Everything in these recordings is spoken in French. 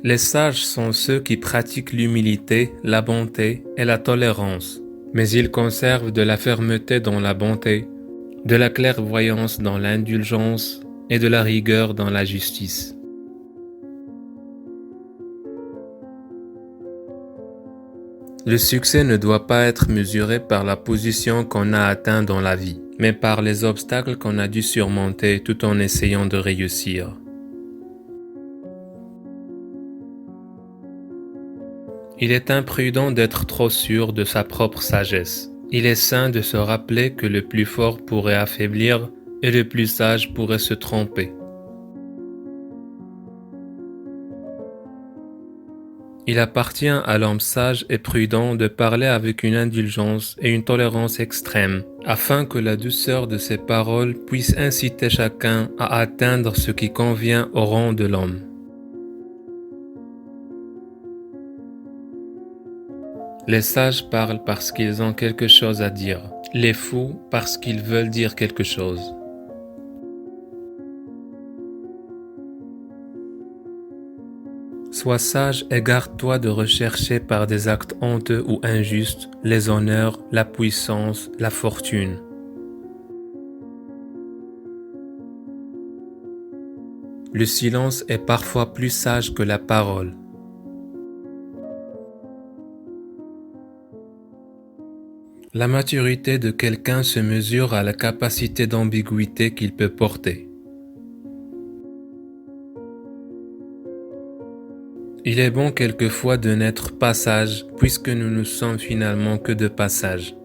Les sages sont ceux qui pratiquent l'humilité, la bonté et la tolérance, mais ils conservent de la fermeté dans la bonté, de la clairvoyance dans l'indulgence et de la rigueur dans la justice. Le succès ne doit pas être mesuré par la position qu'on a atteint dans la vie, mais par les obstacles qu'on a dû surmonter tout en essayant de réussir. Il est imprudent d'être trop sûr de sa propre sagesse. Il est sain de se rappeler que le plus fort pourrait affaiblir et le plus sage pourrait se tromper. Il appartient à l'homme sage et prudent de parler avec une indulgence et une tolérance extrême, afin que la douceur de ses paroles puisse inciter chacun à atteindre ce qui convient au rang de l'homme. Les sages parlent parce qu'ils ont quelque chose à dire, les fous parce qu'ils veulent dire quelque chose. Sois sage et garde-toi de rechercher par des actes honteux ou injustes les honneurs, la puissance, la fortune. Le silence est parfois plus sage que la parole. La maturité de quelqu'un se mesure à la capacité d'ambiguïté qu'il peut porter. Il est bon quelquefois de n'être pas sage, puisque nous ne sommes finalement que de passage.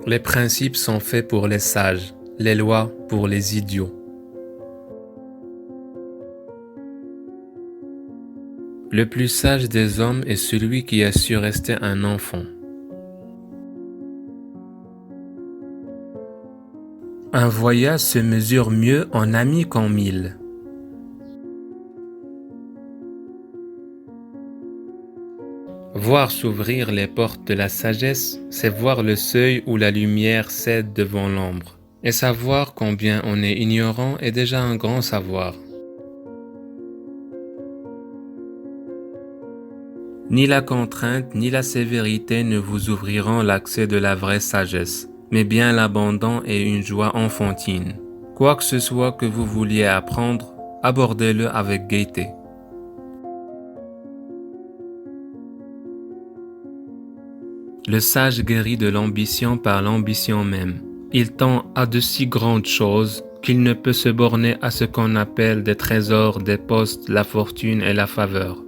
Les principes sont faits pour les sages, les lois pour les idiots. Le plus sage des hommes est celui qui a su rester un enfant. Un voyage se mesure mieux en ami qu'en mille. Voir s'ouvrir les portes de la sagesse, c'est voir le seuil où la lumière cède devant l'ombre. Et savoir combien on est ignorant est déjà un grand savoir. Ni la contrainte ni la sévérité ne vous ouvriront l'accès de la vraie sagesse, mais bien l'abandon et une joie enfantine. Quoi que ce soit que vous vouliez apprendre, abordez-le avec gaieté. Le sage guérit de l'ambition par l'ambition même. Il tend à de si grandes choses qu'il ne peut se borner à ce qu'on appelle des trésors, des postes, la fortune et la faveur.